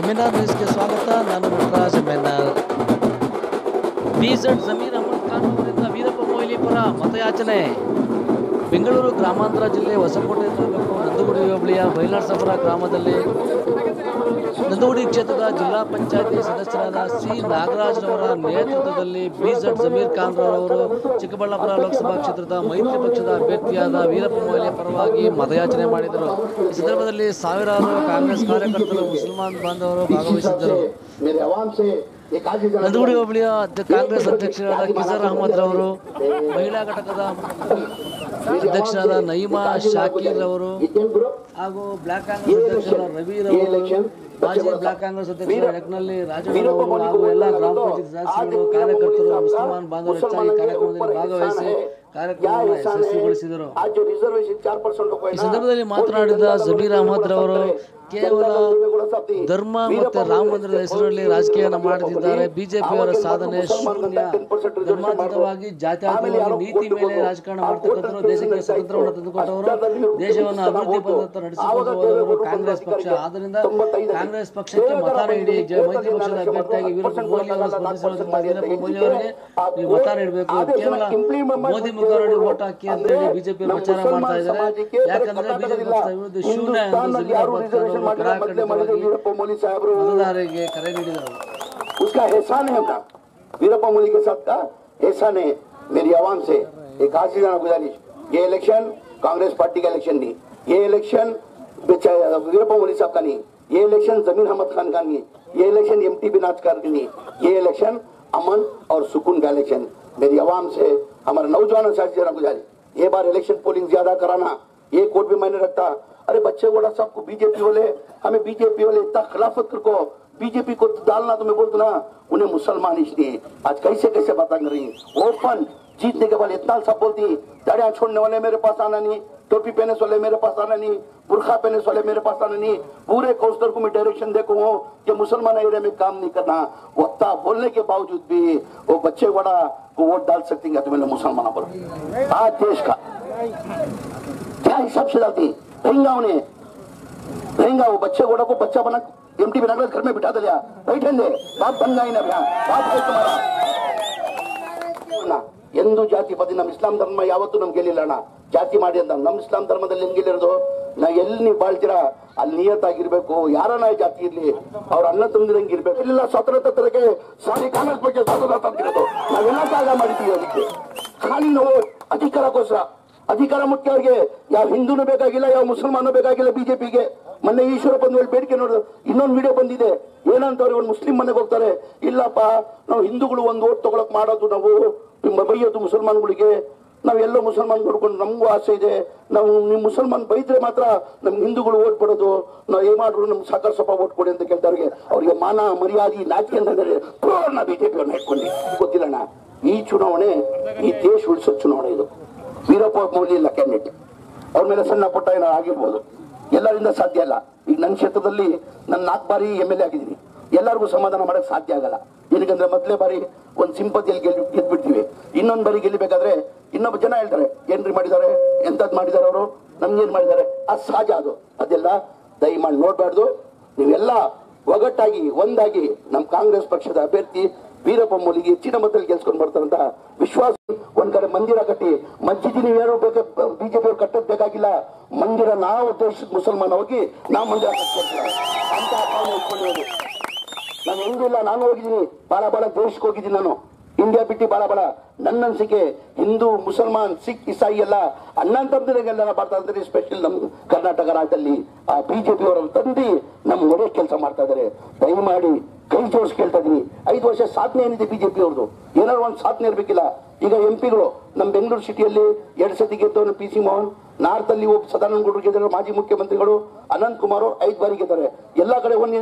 ಎಮ್ಎನ್ಆರ್ ನ್ಯೂಸ್ಗೆ ಸ್ವಾಗತ. ನಾನು ನಟರಾಜ್ ಎಮ್ಎನ್ಆರ್. ಬಿಜೆಡ್ ಜಮೀರ್ ಅಹಮದ್ ಖಾನ್ ಅವರಿಂದ ವೀರಪ್ಪ ಮೊಯ್ಲಿ ಪರ ಮತಯಾಚನೆ. ಬೆಂಗಳೂರು ಗ್ರಾಮಾಂತರ ಜಿಲ್ಲೆ ಹೊಸಕೋಟೆ ತಾಲೂಕು ನಂದಗುಡಿ ಹೋಬಳಿಯ ಬೈಲಾರ್ಸಪುರ ಗ್ರಾಮದಲ್ಲಿ ನಂದಗುಡಿ ಕ್ಷೇತ್ರದ ಜಿಲ್ಲಾ ಪಂಚಾಯತಿ ಸದಸ್ಯರಾದ ಸಿ ನಾಗರಾಜ್ರವರ ನೇತೃತ್ವದಲ್ಲಿ ಬಿಜೆಡ್ ಜಮೀರ್ ಖಾನ್ ರವರು ಚಿಕ್ಕಬಳ್ಳಾಪುರ ಲೋಕಸಭಾ ಕ್ಷೇತ್ರದ ಮೈತ್ರಿ ಪಕ್ಷದ ಅಭ್ಯರ್ಥಿಯಾದ ವೀರಪ್ಪ ಮೊಯ್ಲಿ ಪರವಾಗಿ ಮತಯಾಚನೆ ಮಾಡಿದರು. ಈ ಸಂದರ್ಭದಲ್ಲಿ ಸಾವಿರಾರು ಕಾಂಗ್ರೆಸ್ ಕಾರ್ಯಕರ್ತರು, ಮುಸಲ್ಮಾನ್ ಬಾಂಧವರು ಭಾಗವಹಿಸಿದ್ದರು. ನಂದಗುಡಿ ಹೋಬಳಿಯ ಕಾಂಗ್ರೆಸ್ ಅಧ್ಯಕ್ಷರಾದ ಕಿಸರ್ ಅಹಮದ್ ರವರು, ಮಹಿಳಾ ಘಟಕದ ಅಧ್ಯಕ್ಷರಾದ ನಯೀಮಾ ಶಾಕೀರ್ ರವರು ಹಾಗೂ ಬ್ಲಾಕ್ ಕಾಂಗ್ರೆಸ್ ಅಧ್ಯಕ್ಷರಾದ ರವಿ ರವರು, ಮಾಜಿ ಬ್ಲಾಕ್ ಕಾಂಗ್ರೆಸ್ ಅಧ್ಯಕ್ಷರ ಯಜ್ಞಲ್ಲಿ ರಾಜವರು ಹಾಗೂ ಎಲ್ಲ ಗ್ರಾಮ ಪಂಚಾಯತ್ ಸದಸ್ಯರು, ಕಾರ್ಯಕರ್ತರು, ಮುಸಲ್ಮಾನ್ ಬಾಂಧವರು ಹೆಚ್ಚಾಗಿ ಕಾರ್ಯಕ್ರಮದಲ್ಲಿ ಭಾಗವಹಿಸಿ ಕಾರ್ಯಕ್ರಮವನ್ನು ಯಶಸ್ವಿಗೊಳಿಸಿದರು. ಈ ಸಂದರ್ಭದಲ್ಲಿ ಮಾತನಾಡಿದ ಜಮೀರ್ ಅಹಮದ್ ರವರು, ಕೇವಲ ಧರ್ಮ ಮತ್ತು ರಾಮ ಮಂದಿರದ ಹೆಸರಲ್ಲಿ ರಾಜಕೀಯವನ್ನು ಮಾಡುತ್ತಿದ್ದಾರೆ. ಬಿಜೆಪಿಯವರ ಸಾಧನೆ ಶೂನ್ಯ. ಧರ್ಮಾತೀತವಾಗಿ, ಜಾತ್ಯಾತೀತವಾಗಿ ನೀತಿ ಮೇಲೆ ರಾಜಕಾರಣ ಮಾಡ್ತಕ್ಕಂಥವ್ರು, ದೇಶಕ್ಕೆ ಸ್ವಾತಂತ್ರ್ಯವನ್ನು ತಂದುಕೊಟ್ಟವರು, ದೇಶವನ್ನು ಅಭಿವೃದ್ಧಿ ಪಥ ನಡೆಸಿಕೊಂಡು ಹೋದವರು ಕಾಂಗ್ರೆಸ್ ಪಕ್ಷ. ಆದ್ದರಿಂದ ಕಾಂಗ್ರೆಸ್ ಪಕ್ಷಕ್ಕೆ ಮತ ನೀಡಿ ಮೈತ್ರಿ ಪಕ್ಷದ ಅಭ್ಯರ್ಥಿಯಾಗಿ ವೀರಪ್ಪ ಮೊಯ್ಲಿ ಅವರು ಸ್ಪರ್ಧಿಸಿರುವುದರಿಂದ ವೀರಪ್ಪ ಮೊಯ್ಲಿ ಅವರಿಗೆ ನೀವು ಮತ ನೀಡಬೇಕು. ಕೇವಲ ಮೋದಿ ಮುಖ ನೋಡಿ ಓಟ್ ಹಾಕಿ ಅಂತ ಹೇಳಿ ಬಿಜೆಪಿ ಪ್ರಚಾರ ಮಾಡ್ತಾ ಇದ್ದಾರೆ. ಯಾಕಂದ್ರೆ ಬಿಜೆಪಿ ಪಕ್ಷದ ವಿರುದ್ಧ ಶೂನ್ಯ ಎಂದು मतदारರಿಗೆ ಕರೆ ನೀಡಿದರು. उसका एहसान है अपना वीरप्पा मोइली के साथ का एहसान है मेरी आवाम से एक आजीजाना गुजारिश। ये इलेक्शन कांग्रेस पार्टी का इलेक्शन नहीं, ये इलेक्शन वीरप्पा मोइली साहब का नहीं, ये इलेक्शन जमीर अहमद खान का नहीं, ये इलेक्शन एमटी बिनाज का नहीं, ये इलेक्शन अमन और सुकून का इलेक्शन। मेरी आवाम से हमारे नौजवानों से आजीजाना गुजारिश, ये बार इलेक्शन पोलिंग ज्यादा कराना, ये कोर्ट भी मायने रखता। अरे बच्चे गोड़ा साहब को बीजेपी वाले, हमें बीजेपी वाले इतना खिलाफत को बीजेपी को डालना, तो मैं बोलता ना उन्हें मुसलमान इसलिए आज कैसे कैसे बात कर रही। ओपन जीतने के बाद इतना सब बोलती, दाढ़ियां छोड़ने वाले मेरे पास आना नहीं, टोपी पहने वाले मेरे पास आना नहीं, बुरखा पहने वाले मेरे पास आना नहीं। पूरे काउंसलर को मैं डायरेक्शन देखो हूँ कि मुसलमान एरिया में काम नहीं करना। वक्ता बोलने के बावजूद भी वो बच्चे बड़ा को वोट डाल सकते हैं तो मैंने मुसलमानों पर आज देश का क्या हिसाब से डालती रहेंगा उन्हें रहेंगा। वो बच्चे गोड़ा को बच्चा बना एमटी बना घर में बिठा दिया, बैठे बाप बन गए ना बाप है तुम्हारा ಎಂದು ಜಾತಿ ಪದ ನಮ್ಮ ಇಸ್ಲಾಂ ಧರ್ಮ ಯಾವತ್ತೂ ನಮ್ಗೆ ಗೆಲ್ಲಿಲ್ಲ ಅಣ್ಣ. ಜಾತಿ ಮಾಡಿ ಅಂತ ನಮ್ಮ ಇಸ್ಲಾಂ ಧರ್ಮದಲ್ಲಿ ಹೆಂಗ್ ಗೆಲ್ಲಿರೋದು, ನಾ ಎಲ್ಲಿ ನೀವು ಬಾಳ್ತೀರಾ ಅಲ್ಲಿ ನಿಯತ್ತಾಗಿರ್ಬೇಕು. ಯಾರನ್ನ ಜಾತಿ ಇರ್ಲಿ ಅವ್ರ ಅನ್ನ ತಂದಿರಂಗೆ ಇರ್ಬೇಕು. ಇಲ್ಲ ಸ್ವತಂತ್ರ ತರಕ್ಕೆ ಸಾರಿ ಕಾಂಗ್ರೆಸ್ ಬಗ್ಗೆ ಸ್ವಾತಂತ್ರ್ಯ ತಂದಿರೋದು ನಾವೆಲ್ಲ ತ್ಯಾಗ ಮಾಡಿದ್ದೀವಿ. ಅದಕ್ಕೆ ಖಾಲಿ ನಾವು ಅಧಿಕಾರಕ್ಕೋಸ್ಕರ, ಅಧಿಕಾರ ಮುಖ್ಯ ಅವ್ರಿಗೆ. ಯಾವ ಹಿಂದೂನು ಬೇಕಾಗಿಲ್ಲ, ಯಾವ ಮುಸಲ್ಮಾನು ಬೇಕಾಗಿಲ್ಲ ಬಿಜೆಪಿಗೆ. ಮೊನ್ನೆ ಈಶ್ವರಪ್ಪ ಒಂದು ಬೇಡಿಕೆ ನೋಡಿದ್ರು, ಇನ್ನೊಂದು ವಿಡಿಯೋ ಬಂದಿದೆ ಏನಂತ ಅವ್ರಿಗೆ ಒಂದು ಮುಸ್ಲಿಂ ಮನೆಗೆ ಹೋಗ್ತಾರೆ, ಇಲ್ಲಪ್ಪ ನಾವು ಹಿಂದೂಗಳು ಒಂದು ಓಟ್ ತಗೊಳಕ್ ಮಾಡೋದು, ನಾವು ಬೈಯೋದು ಮುಸಲ್ಮಾನ್ಗಳಿಗೆ, ನಾವೆಲ್ಲ ಮುಸಲ್ಮಾನ್ ನೋಡ್ಕೊಂಡು ನಮಗೂ ಆಸೆ ಇದೆ, ನಾವು ನಿಮ್ ಮುಸಲ್ಮಾನ್ ಬೈದ್ರೆ ಮಾತ್ರ ನಮ್ಗೆ ಹಿಂದೂಗಳು ಓಟ್ ಕೊಡೋದು, ನಾವು ಏನ್ ಮಾಡ್ರು ನಮ್ಗೆ ಸಾಕರ್ ಸಭಾ ಓಟ್ ಕೊಡಿ ಅಂತ ಕೇಳ್ತಾರೆ. ಅವ್ರಿಗೆ ಮಾನ ಮರ್ಯಾದೆ ನಾಚಿಕೆ ಅಂದ್ರೆ ಪೂರ್ಣ ಬಿಜೆಪಿ ಅವ್ರನ್ನ ಇಟ್ಕೊಂಡು ಗೊತ್ತಿಲ್ಲಣ್ಣ. ಈ ಚುನಾವಣೆ ಈ ದೇಶ ಉಳಿಸೋ ಚುನಾವಣೆ ಇದು. ವೀರಪ್ಪ ಮೊಯ್ಲಿ ಇಲ್ಲ ಕ್ಯಾಂಡಿಡೇಟ್, ಅವ್ರ ಮೇಲೆ ಸಣ್ಣ ಪುಟ್ಟ ಏನೋ ಆಗಿರ್ಬೋದು, ಎಲ್ಲರಿಂದ ಸಾಧ್ಯ ಅಲ್ಲ. ಈಗ ನನ್ನ ಕ್ಷೇತ್ರದಲ್ಲಿ ನಾನು 4 ಬಾರಿ MLA ಆಗಿದ್ದೀನಿ, ಎಲ್ಲರಿಗೂ ಸಮಾಧಾನ ಮಾಡಕ್ ಸಾಧ್ಯ ಆಗಲ್ಲ. ಏನಕ್ಕಂದ್ರೆ ಮೊದಲೇ ಬಾರಿ ಒಂದು ಸಿಂಪತಿಯಲ್ಲಿ ಗೆದ್ಬಿಡ್ತೀವಿ, ಇನ್ನೊಂದು ಬಾರಿ ಗೆಲ್ಲಬೇಕಾದ್ರೆ ಇನ್ನೊಬ್ಬ ಜನ ಹೇಳ್ತಾರೆ ಏನ್ರಿ ಮಾಡಿದ್ದಾರೆ, ಎಂತದ್ ಮಾಡಿದ್ದಾರೆ ಅವರು, ನಮ್ಗೇನ್ ಮಾಡಿದ್ದಾರೆ, ಅದು ಸಹಜ. ಅದೆಲ್ಲ ದಯಮಾಡಿ ನೋಡ್ಬಾರ್ದು. ನೀವೆಲ್ಲ ಒಗ್ಗಟ್ಟಾಗಿ ಒಂದಾಗಿ ನಮ್ಮ ಕಾಂಗ್ರೆಸ್ ಪಕ್ಷದ ಅಭ್ಯರ್ಥಿ ವೀರಪ್ಪ ಮೊಯ್ಲಿಗೆ ಹೆಚ್ಚಿನ ಮತದಲ್ಲಿ ಗೆಲ್ಸ್ಕೊಂಡು ಬರ್ತಾರಂತ ವಿಶ್ವಾಸ. ಒಂದ್ ಕಡೆ ಮಂದಿರ ಕಟ್ಟಿ, ಮಸ್ಜಿದ್ ನೀವು ಯಾರು ಬಿಜೆಪಿ ಅವ್ರು ಕಟ್ಟದ್ ಬೇಕಾಗಿಲ್ಲ, ಮಂದಿರ ನಾವು ದೇಶದ ಮುಸಲ್ಮಾನ ಹೋಗಿ ನಾವು ಮಂದಿರ ಕಟ್ಕೊಳ್ತೀವಿ ಅಂತ ಇಟ್ಕೊಂಡಿರೋದು. ನಾನು ಹೆಂಗೂ ಇಲ್ಲ, ನಾನು ಹೋಗಿದ್ದೀನಿ ಬಾಳ ದೇಶಕ್ಕೆ ಹೋಗಿದ್ದೀನಿ, ನಾನು ಇಂಡಿಯಾ ಬಿಟ್ಟು ಬಾಳ ನನ್ನ ಅನ್ಸಿಕೆ ಹಿಂದೂ ಮುಸಲ್ಮಾನ್ ಸಿಖ್ ಇಸಾಯಿ ಎಲ್ಲ ಅಣ್ಣಂತಂದಿರಂಗೆಲ್ಲ ಮಾಡ್ತಾ ಇದ್ದಾರೆ. ಸ್ಪೆಷಲ್ ನಮ್ಮ ಕರ್ನಾಟಕ ರಾಜ್ಯದಲ್ಲಿ ಆ ಬಿಜೆಪಿ ಅವರನ್ನು ತಂದು ನಮ್ಮ ಒಳ್ಳೆ ಕೆಲಸ ಮಾಡ್ತಾ ಇದ್ದಾರೆ. ದಯಮಾಡಿ ಕೈ ಜೋಡಿಸಿ ಕೇಳ್ತಾ ಇದೀನಿ, 5 ವರ್ಷ ಸಾಧನೆ ಏನಿದೆ ಬಿಜೆಪಿ ಅವ್ರದ್ದು, ಏನಾದ್ರು ಒಂದು ಸಾಧನೆ ಇರ್ಬೇಕಿಲ್ಲ. ಈಗ ಎಂಪಿಗಳು ನಮ್ಮ ಬೆಂಗಳೂರು ಸಿಟಿಯಲ್ಲಿ 2 ಸತಿ ಗೆದ್ದವನು PC ಮೋಹನ್, ನಾರ್ತ್ ಅಲ್ಲಿ ಸದಾನಂದ ಗೌಡರು ಗೆದ್ದರು, ಮಾಜಿ ಮುಖ್ಯಮಂತ್ರಿಗಳು ಅನಂತ್ ಕುಮಾರ್ 5 ಬಾರಿ ಗೆದ್ದಾರೆ. ಎಲ್ಲಾ ಕಡೆ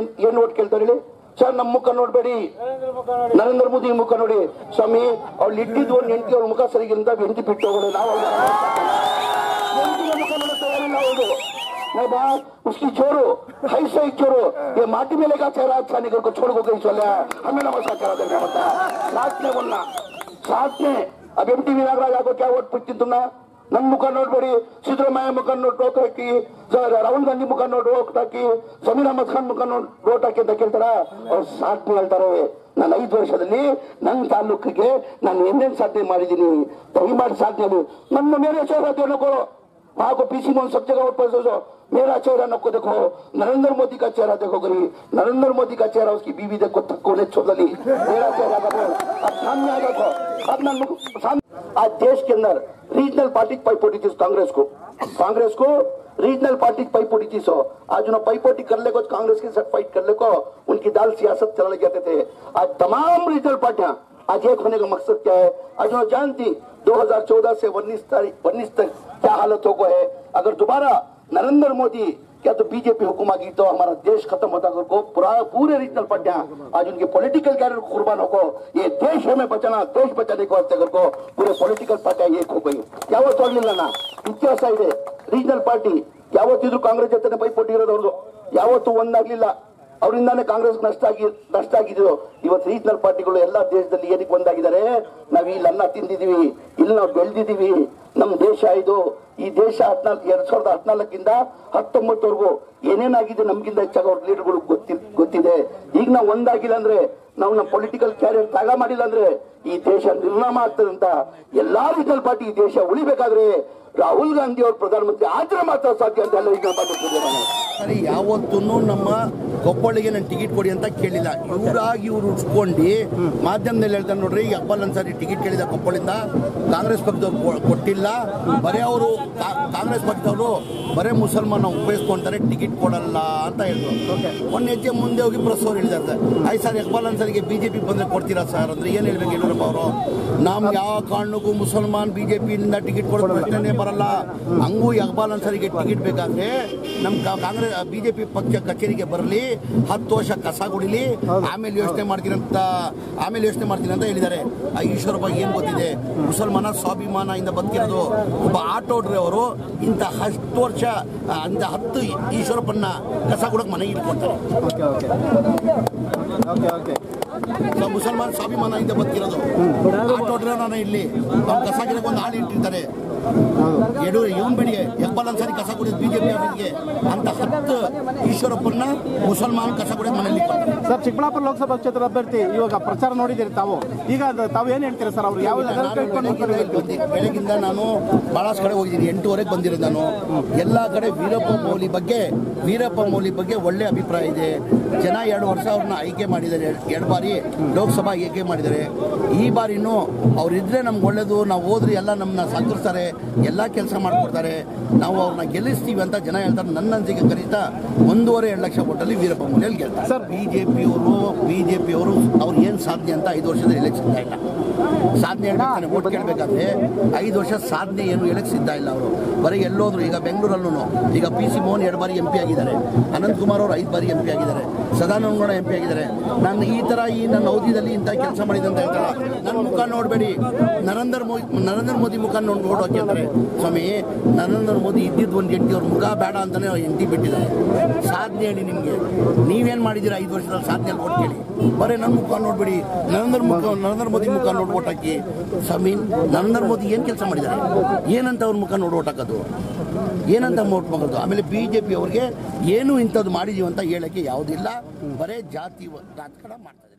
ಏನ್ ಓಟ್ ಕೇಳ್ತಾರೆ ಹೇಳಿ ಸರ್, ನಮ್ಮ ಮುಖ ನೋಡ್ಬೇಡಿ, ನರೇಂದ್ರ ಮೋದಿ ಮುಖ ನೋಡಿ. ಸ್ವಾಮಿ ಅವ್ಳು ಇಟ್ಟಿದ್ದು ಒಂದು ಹೆಂಡತಿ, ಅವ್ಳ ಮುಖ ಸರಿಗಿಂತ ಹೆಂಡತಿ ಬಿಟ್ಟು ಹೋಗೋಣ. ನಾವು ಮುಖ ನೋಡುತ್ತೇವೆ, उसकी छोरो ऐसे ही छोरो, ये माटी में लेगा चेहरा अच्छा निकल को छोड़ को गई चले हमें ना बसा करा देना पड़ता है। साथ में बोलना, साथ में अब एमटी नागराज को क्या वोट पूछती तुमने, ನನ್ನ ಮುಖ ನೋಡ್ಬೇಡಿ, ಸಿದ್ದರಾಮಯ್ಯ ಮುಖ ನೋಡಿ ಓಟ್ ಹಾಕಿ, ರಾಹುಲ್ ಗಾಂಧಿ ಮುಖ ನೋಡಿ ಓಟ್ ಹಾಕಿ, ಸಮೀರ್ ಅಹಮದ್ ಖಾನ್ ಮುಖ ನೋಡಿ ಓಟ್ ಹಾಕಿ ಅಂತ ಕೇಳ್ತಾರ. ಅವ್ರು ಸಾಧನೆ ಹೇಳ್ತಾರೆ. ನಾನು 5 ವರ್ಷದಲ್ಲಿ ನನ್ನ ತಾಲೂಕಿಗೆ ನಾನು ಏನೇನು ಸಾಧನೆ ಮಾಡಿದ್ದೀನಿ, ದಯಮಾಡಿ ಸಾಧನೆ ನನ್ನ ಮೇಲೆ चेहरा वहां को पीसी मोहन सब जगह पर मेरा चेहरा नको देखो, नरेंद्र मोदी का चेहरा देखो कभी, नरेंद्र मोदी का चेहरा उसकी बीवी देखो कोने छोड़ली, मेरा चेहरा देखो अब सामने आ देखो। अब आज देश के अंदर रीजनल पार्टी पाईपोटी थी कांग्रेस को रीजनल पार्टी पाईपोटी थी। आज उन्होंने पाईपोटी कर ले को कांग्रेस के साथ फाइट कर ले को उनकी दाल सियासत चलाने जाते थे। आज तमाम रीजनल पार्टियां आज एक होने का मकसद क्या है, आज उन्होंने जानती 2014 से 19 तक क्या हालत हो गए है। अगर दोबारा नरेंद्र मोदी क्या तो बीजेपी हुकूमत की तो हमारा देश खत्म होता को पूरे रीजनल पार्टियां आज उनके पॉलिटिकल कैरियर कुर्बान हो, ये देश हमें बचाना, देश बचाने को वास्ते को पूरे पॉलिटिकल पार्टियां एक हो गई। ಯಾವತ್ತು ಹೋಗ್ಲಿಲ್ಲ ಇತಿಹಾಸ ಇದೆ ರೀಜನಲ್ ಪಾರ್ಟಿ ಯಾವತ್ತಿದ್ರು ಕಾಂಗ್ರೆಸ್ ಜೊತೆ ಪೈಪೋಟಿ ಇರೋದವ್ರದ್ದು ಯಾವತ್ತು ಒಂದಾಗ್ಲಿಲ್ಲ, ಅವರಿಂದಾನೇ ಕಾಂಗ್ರೆಸ್ ನಷ್ಟ ಆಗಿದ್ರು। ಇವತ್ತು ರೀಜನಲ್ ಪಾರ್ಟಿಗಳು ಎಲ್ಲಾ ದೇಶದಲ್ಲಿ ಏನಕ್ಕೆ ಒಂದಾಗಿದ್ದಾರೆ, ನಾವು ಇಲ್ಲಿ ಅನ್ನ ತಿಂದಿದೀವಿ, ಇಲ್ಲಿ ನಾವು ಬೆಳೆದಿದ್ದೀವಿ, ನಮ್ಮ ದೇಶ ಇದು, ಈ ದೇಶ 2014 19ವರೆಗೂ ಏನೇನಾಗಿದೆ ನಮ್ಗಿಂತ ಹೆಚ್ಚಾಗಿ ಅವ್ರ ಲೀಡರ್ಗಳು ಗೊತ್ತಿದೆ। ಈಗ ನಾವು ಒಂದಾಗಿಲ್ಲ ಅಂದ್ರೆ, ನಾವು ನಮ್ಮ ಪೊಲಿಟಿಕಲ್ ಕ್ಯಾರಿಯರ್ ತ್ಯಾಗ ಮಾಡಿಲ್ಲ ಅಂದ್ರೆ ಈ ದೇಶ ನಿರ್ನಾಮ ಆಗ್ತದೆ ಅಂತ ಎಲ್ಲಾ ರೀಜನಲ್ ಪಾರ್ಟಿ ಈ ದೇಶ ಉಳಿಬೇಕಾದ್ರೆ ರಾಹುಲ್ ಗಾಂಧಿ ಅವರು ಪ್ರಧಾನಮಂತ್ರಿ ಆದ್ರೆ ಮಾತ್ರ ಸಾಧ್ಯ ಅಂತ ಎಲ್ಲ ಈಗ ಸರಿ, ಯಾವತ್ತೂ ನಮ್ಮ ಕೊಪ್ಪಳಿಗೆ ನಾನು ಟಿಕೆಟ್ ಕೊಡಿ ಅಂತ ಕೇಳಿಲ್ಲ. ಇವ್ರು ಉಡ್ಸ್ಕೊಂಡು ಮಾಧ್ಯಮದಲ್ಲಿ ಹೇಳ್ತಾರೆ ನೋಡ್ರಿ, ಅಕ್ಬಲ್ ಅನ್ಸಾರಿ ಟಿಕೆಟ್ ಕೇಳಿದ ಕೊಪ್ಪಳಿಂದ, ಕಾಂಗ್ರೆಸ್ ಪಕ್ಷದವ್ರು ಕೊಟ್ಟಿಲ್ಲ, ಬರೀ ಅವರು ಕಾಂಗ್ರೆಸ್ ಪಕ್ಷದವರು ಬರೇ ಮುಸಲ್ಮಾನ ಉಪಯೋಗಿಸ್ಕೊಂತಾರೆ, ಟಿಕೆಟ್ ಕೊಡಲ್ಲ ಅಂತ ಹೇಳಿದ್ರು. ಒಂದು ಹೆಜ್ಜೆ ಮುಂದೆ ಹೋಗಿ ಪ್ರೆಸ್ ಅವ್ರು ಹೇಳಿದ್ದಾರೆ, ಆಯ್ತು ಸರ್ ಅಕ್ಬಲ್ ಅನ್ಸಾರಿಗೆ ಬಿಜೆಪಿ ಬಂದ್ರೆ ಕೊಡ್ತೀರಾ ಸರ್ ಅಂದ್ರೆ ಏನ್ ಹೇಳ್ಬೇಕು ಯಡಿಯೂರಪ್ಪ ಅವರು, ನಮ್ ಯಾವ ಕಾರಣಕ್ಕೂ ಮುಸಲ್ಮಾನ್ ಬಿಜೆಪಿಯಿಂದ ಟಿಕೆಟ್ ಕೊಡೋ ಪ್ರಶ್ನೆ ಬರಲ್ಲ. ಹಂಗೂ ಅಕ್ಬಲ್ ಅನ್ಸಾರಿಗೆ ಟಿಕೆಟ್ ಬೇಕಾದ್ರೆ ನಮ್ ಕಾಂಗ್ರೆಸ್ ಬಿಜೆಪಿ ಪಕ್ಷ ಕಚೇರಿಗೆ ಬರಲಿ, 10 ವರ್ಷ ಕಸ ಗುಡಿಲಿ, ಆಮೇಲೆ ಯೋಚನೆ ಮಾಡ್ತೀನಿ ಅಂತ ಹೇಳಿದ್ದಾರೆ. ಆ ಈಶ್ವರಪ್ಪ ಏನ್ ಗೊತ್ತಿದೆ, ಮುಸಲ್ಮಾನ ಸ್ವಾಭಿಮಾನ ಇಂದ ಬದುಕಿರೋದು ಒಬ್ಬ ಆಟೋ ಡ್ರೈವರು ಇಂತ 10 ವರ್ಷ ಅಂತ 10 ಈಶ್ವರಪ್ಪನ ಕಸ ಗುಡಕ್ ಮನೆಗೆ ಇಟ್ಕೊಳ್ತಾರೆ. ಮುಸಲ್ಮಾನ್ ಸ್ವಾಭಿಮಾನ ಇಂದ ಬದುಕಿರೋದು ಆಟೋ ಡ್ರೈವರ್ ಇಲ್ಲಿ ಕಸ ಗಿಡಕ್ಕೆ ಒಂದು ಹಾಳು ಇಟ್ಟಿರ್ತಾರೆ. ಇವನ್ ಬಿಡಿ ಎಕ್ಬಲ್ ಅನ್ಸಾರಿ ಕಸ ಕುಡಿಯೋದು ಬಿಜೆಪಿ ಅವರಿಗೆ ಅಂತ 10 ಈಶ್ವರಪ್ಪನ ಮುಸಲ್ಮಾನ್ ಕಸ ಕುಡಿಯೋದು ಮನೆಯಲ್ಲಿ. ಸರ್, ಚಿಕ್ಕಬಳ್ಳಾಪುರ ಲೋಕಸಭಾ ಕ್ಷೇತ್ರದ ಅಭ್ಯರ್ಥಿ ಇವಾಗ ಪ್ರಚಾರ ನೋಡಿದ್ದೀರಿ ತಾವು, ಈಗ ತಾವು ಏನ್ ಹೇಳ್ತೀರಾ ಸರ್? ಅವ್ರು ಯಾವ ಬೆಳಗಿಂದ ನಾನು ಬಹಳಷ್ಟು ಕಡೆ ಹೋಗಿದ್ದೀನಿ, 8:30 ಬಂದಿರೋದು ನಾನು. ಎಲ್ಲಾ ಕಡೆ ವೀರಪ್ಪ ಮೊಯ್ಲಿ ಬಗ್ಗೆ ಒಳ್ಳೆ ಅಭಿಪ್ರಾಯ ಇದೆ. ಜನ 2 ವರ್ಷ ಅವ್ರನ್ನ ಆಯ್ಕೆ ಮಾಡಿದ್ದಾರೆ, 2 ಬಾರಿ ಲೋಕಸಭಾ ಆಯ್ಕೆ ಮಾಡಿದ್ದಾರೆ. ಈ ಬಾರಿನೂ ಅವ್ರಿದ್ರೆ ನಮ್ಗೆ ಒಳ್ಳೇದು, ನಾವು ಹೋದ್ರೆ ಎಲ್ಲ ನಮ್ಮನ್ನ ಸಹಕರಿಸ್ತಾರೆ, ಎಲ್ಲ ಕೆಲಸ ಮಾಡಿಕೊಡ್ತಾರೆ, ನಾವು ಅವ್ರನ್ನ ಗೆಲ್ಲಿಸ್ತೀವಿ ಅಂತ ಜನ ಹೇಳ್ತಾರೆ. ನನ್ನ ಅನಿಸಿಕೆ ಕನಿಷ್ಠ 1.5-2 ಲಕ್ಷ ಓಟಲ್ಲಿ ವೀರಪ್ಪ ಮೊಯ್ಲಿ ಗೆಲ್ತಾರೆ. ಸರ್, ಬಿಜೆಪಿಯವರು ಅವ್ರು ಏನು ಸಾಧನೆ ಅಂತ 5 ವರ್ಷದ ಎಲೆಕ್ಷನ್ ಸಿದ್ಧ ಇಲ್ಲ. ಸಾಧನೆ ಹೇಳ್ಬೇಕಾದ್ರೆ ಓಟ್ ಕೇಳಬೇಕಾದ್ರೆ 5 ವರ್ಷ ಸಾಧನೆ ಏನು ಹೇಳಕ್ ಸಿದ್ಧ ಇಲ್ಲ ಅವರು. ಬರೀ ಎಲ್ಲೋದ್ರು, ಈಗ ಬೆಂಗಳೂರಲ್ಲೂ ಈಗ PC ಮೋಹನ್ 2 ಬಾರಿ MP ಆಗಿದ್ದಾರೆ, ಅನಂತಕುಮಾರ್ ಅವರು 5 ಬಾರಿ MP ಆಗಿದ್ದಾರೆ, ಸದಾನಂದಗೌಡ MP ಆಗಿದ್ದಾರೆ. ನಾನು ಈ ತರ ನನ್ನ ಅವಧಿಯಲ್ಲಿ ಇಂಥ ಕೆಲಸ ಮಾಡಿದೆ ಅಂತ ಹೇಳ್ತಾರೆ. ನನ್ನ ಮುಖ ನೋಡಬೇಡಿ, ನರೇಂದ್ರ ಮೋದಿ ಮುಖ ನೋಡೋಕೆ ಅಂದ್ರೆ ಸ್ವಾಮಿ, ನರೇಂದ್ರ ಮೋದಿ ಇದ್ದಿದ್ದು ಒಂದು ಹೆಂಡತಿ, ಅವ್ರ ಮುಖ ಬೇಡ ಅಂತಾನೆ ಹೆಂಡತಿ ಬಿಟ್ಟಿದ್ದಾರೆ. ಸಾಧನೆ ಹೇಳಿ ನಿಮಗೆ, ನೀವೇನು ಮಾಡಿದ್ದೀರಾ 5 ವರ್ಷದಲ್ಲಿ ಸಾಧನೆಯಲ್ಲಿ ಓಟ್ ಕೇಳಿ. ಬರೀ ನನ್ನ ಮುಖ ನೋಡ್ಬೇಡಿ, ನರೇಂದ್ರ ಮೋದಿ ಮುಖ ನೋಡಿ ಓಟ್ ಹಾಕಿ. ಸ್ವಾಮಿ, ನರೇಂದ್ರ ಮೋದಿ ಏನು ಕೆಲಸ ಮಾಡಿದ್ದಾರೆ, ಏನಂತ ಅವ್ರ ಮುಖ ನೋಡಿ ಓಟ್ ಹಾಕೋದು, ಏನಂತ ಓಟ್ ಮಾಡೋದು. ಆಮೇಲೆ ಬಿಜೆಪಿ ಅವ್ರಿಗೆ ಏನು ಇಂಥದ್ದು ಮಾಡಿದೀವಿ ಅಂತ ಹೇಳಕ್ಕೆ ಯಾವುದಿಲ್ಲ, ಬರೇ ಜಾತಿ ರಾಜಕಾರಣ ಮಾಡ್ತಾರೆ.